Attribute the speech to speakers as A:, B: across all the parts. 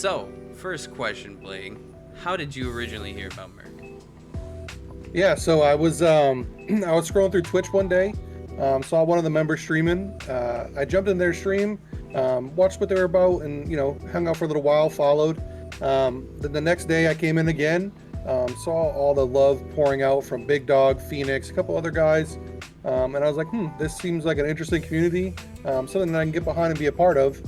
A: So, first question, Blake. How did you originally hear about Merc?
B: Yeah, so I was I was scrolling through Twitch one day, saw one of the members streaming. I jumped in their stream, watched what they were about, and hung out for a little while. Followed. Then the next day I came in again, saw all the love pouring out from Big Dog, Phoenix, a couple other guys, and I was like, this seems like an interesting community, something that I can get behind and be a part of.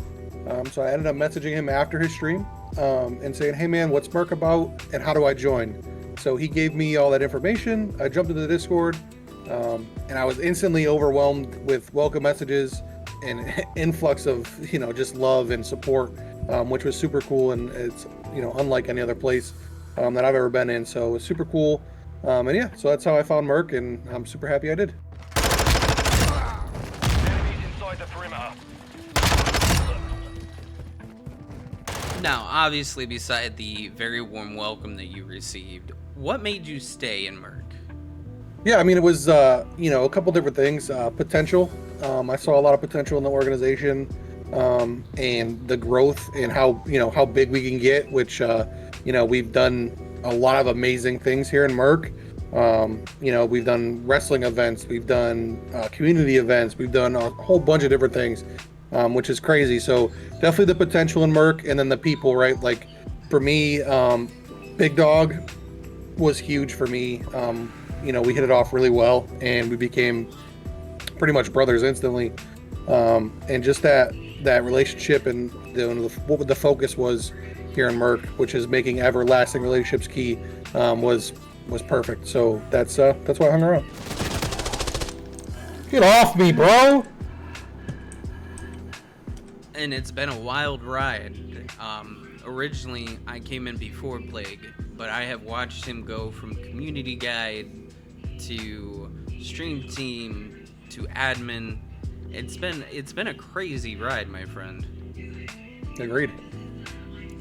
B: So I ended up messaging him after his stream and saying, hey man, what's Merc about and how do I join? So he gave me all that information. I jumped into the Discord, and I was instantly overwhelmed with welcome messages and influx of just love and support, which was super cool, and it's unlike any other place that I've ever been in. So it was super cool, and yeah, so that's how I found Merc, and I'm super happy I did.
C: Enemies inside the perimeter.
A: Now, obviously, beside the very warm welcome that you received, what made you stay in Merc?
B: Yeah, I mean, it was a couple different things. Potential. I saw a lot of potential in the organization, and the growth and how big we can get. Which we've done a lot of amazing things here in Merc. We've done wrestling events, we've done community events, we've done a whole bunch of different things, which is crazy. So definitely the potential in Merc, and then the people, right? Like for me, Big Dog was huge for me. We hit it off really well, and we became pretty much brothers instantly. And just that relationship and what the focus was here in Merc, which is making everlasting relationships key, was perfect. So that's why I hung around. Get off me, bro!
A: And it's been a wild ride. Originally, I came in before Plague, but I have watched him go from community guide to stream team to admin. It's been a crazy ride, my friend.
B: Agreed.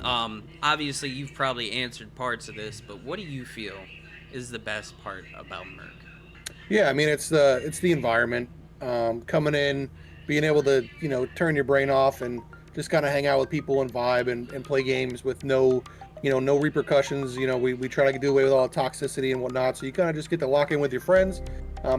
A: Obviously, you've probably answered parts of this, but what do you feel is the best part about Merc?
B: Yeah, I mean, it's the environment. Coming in, being able to turn your brain off and just kind of hang out with people and vibe and play games with no repercussions. We try to do away with all the toxicity and whatnot, so you kind of just get to lock in with your friends,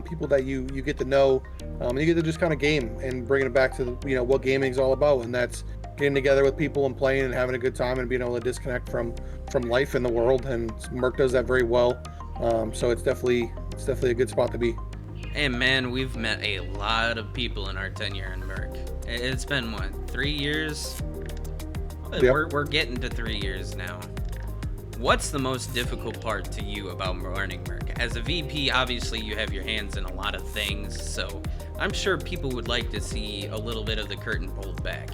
B: people that you get to know, and you get to just kind of game and bringing it back to what gaming's all about, and that's getting together with people and playing and having a good time and being able to disconnect from life in the world. And Merc does that very well. So it's definitely a good spot to be.
A: And man, we've met a lot of people in our tenure in Merc. It's been, 3 years?
B: Yep.
A: We're getting to 3 years now. What's the most difficult part to you about running Merc? As a VP, obviously you have your hands in a lot of things, so I'm sure people would like to see a little bit of the curtain pulled back.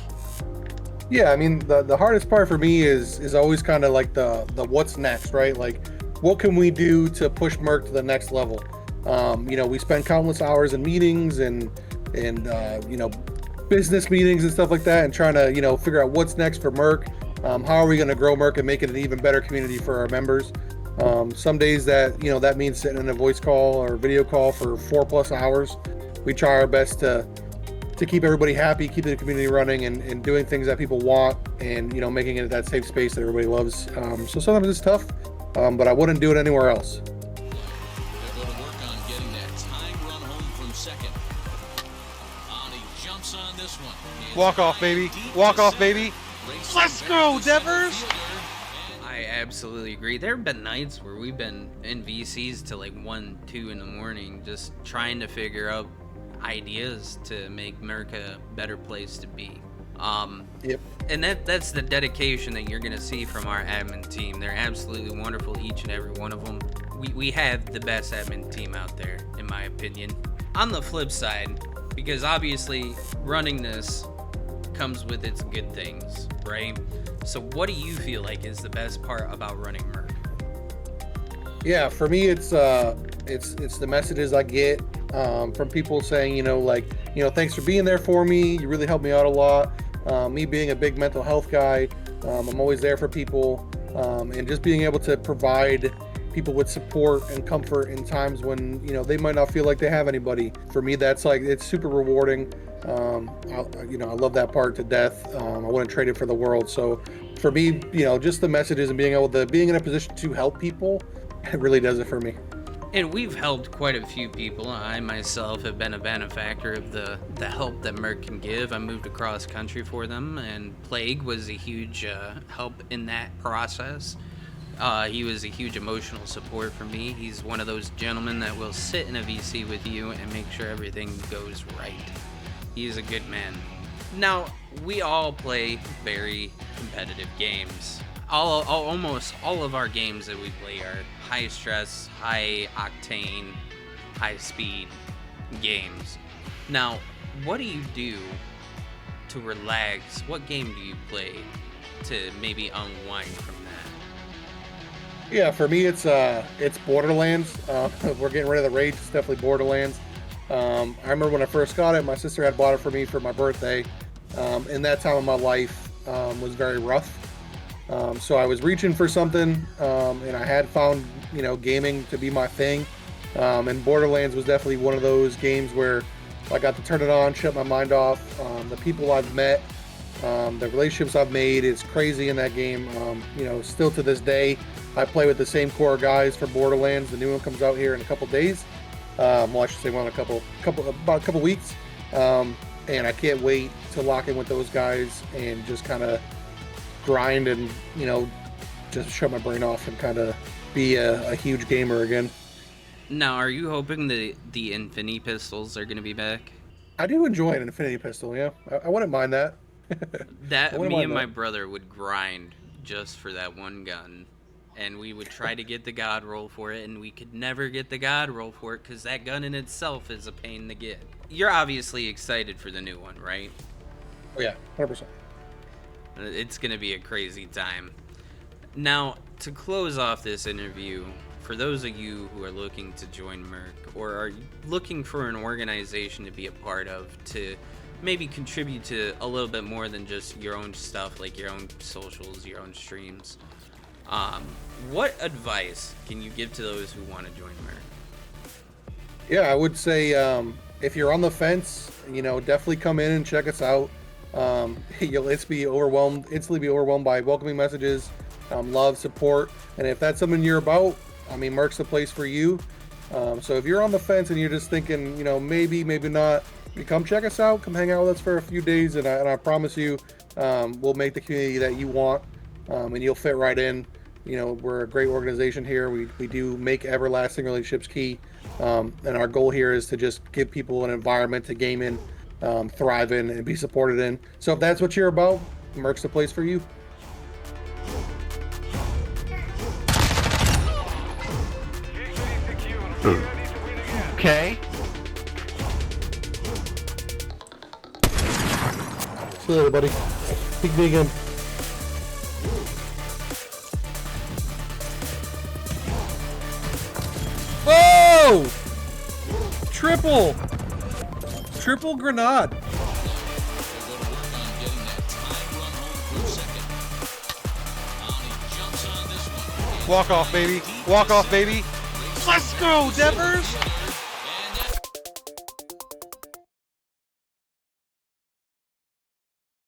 B: Yeah, I mean, the hardest part for me is always kind of like the what's next, right? Like, what can we do to push Merc to the next level? We spend countless hours in meetings and business meetings and stuff like that, and trying to figure out what's next for Merc. How are we going to grow Merc and make it an even better community for our members? Some days that means sitting in a voice call or video call for 4+ hours. We try our best to keep everybody happy, keep the community running, and doing things that people want, and making it that safe space that everybody loves. So sometimes it's tough, but I wouldn't do it anywhere else.
D: They'll go to work on getting that time run home from second. He jumps on this one.
E: Walk off, baby. Walk off, baby. Let's go, Devers!
A: I absolutely agree. There have been nights where we've been in VCs till like 1, 2 in the morning, just trying to figure out ideas to make Merc a better place to be.
B: Yep.
A: And that's the dedication that you're gonna see from our admin team. They're absolutely wonderful, each and every one of them. We have the best admin team out there, in my opinion. On the flip side, because obviously running this comes with its good things, right? So what do you feel like is the best part about running Merc?
B: Yeah, for me, it's the messages I get from people saying, thanks for being there for me. You really helped me out a lot. Me being a big mental health guy, I'm always there for people, and just being able to provide, people with support and comfort in times when, you know, they might not feel like they have anybody. For me, that's like, it's super rewarding. I love that part to death. I wouldn't trade it for the world. So for me, you know, just the messages and being in a position to help people, it really does it for me.
A: And we've helped quite a few people. I myself have been a benefactor of the help that Merc can give. I moved across country for them, and Plague was a huge help in that process. He was a huge emotional support for me. He's one of those gentlemen that will sit in a VC with you and make sure everything goes right. He's a good man. Now, we all play very competitive games. Almost all of our games that we play are high stress, high octane, high speed games. Now, what do you do to relax? What game do you play to maybe unwind from that?
B: Yeah, for me, it's Borderlands. We're getting rid of the rage. It's definitely Borderlands. I remember when I first got it, my sister had bought it for me for my birthday. And that time of my life was very rough. So I was reaching for something, and I had found, you know, gaming to be my thing. And Borderlands was definitely one of those games where I got to turn it on, shut my mind off. The people I've met, the relationships I've made, is crazy in that game. You know, still to this day, I play with the same core guys for Borderlands. The new one comes out here in a couple days. Well, I should say about a couple weeks. And I can't wait to lock in with those guys and just kind of grind and, you know, just shut my brain off and kind of be a huge gamer again.
A: Now, are you hoping that the Infinity Pistols are going to be back?
B: I do enjoy an Infinity Pistol, yeah. I wouldn't mind that.
A: Me and my brother would grind just for that one gun. And we would try to get the God roll for it, and we could never get the God roll for it because that gun in itself is a pain to get. You're obviously excited for the new one, right?
B: Oh, yeah, 100%.
A: It's going to be a crazy time. Now, to close off this interview, for those of you who are looking to join Merc or are looking for an organization to be a part of to maybe contribute to a little bit more than just your own stuff, like your own socials, your own streams, what advice can you give to those who want to join Merc?
B: Yeah, I would say if you're on the fence, you know, definitely come in and check us out. You'll instantly be overwhelmed by welcoming messages, love, support, and if that's something you're about, I mean, Merc's the place for you. So if you're on the fence and you're just thinking, you know, maybe not, you come check us out, come hang out with us for a few days, and I promise you, we'll make the community that you want, and you'll fit right in. You know, we're a great organization here. We do make everlasting relationships key, and our goal here is to just give people an environment to game in, thrive in, and be supported in. So if that's what you're about, Merc's the place for you.
E: Okay.
B: See you later, buddy. Speak me again.
E: Whoa! Triple grenade.
D: They'll go to work on getting that time run home for second. He jumps on this one.
E: Walk off, baby. Walk off, baby. Let's go, Devers!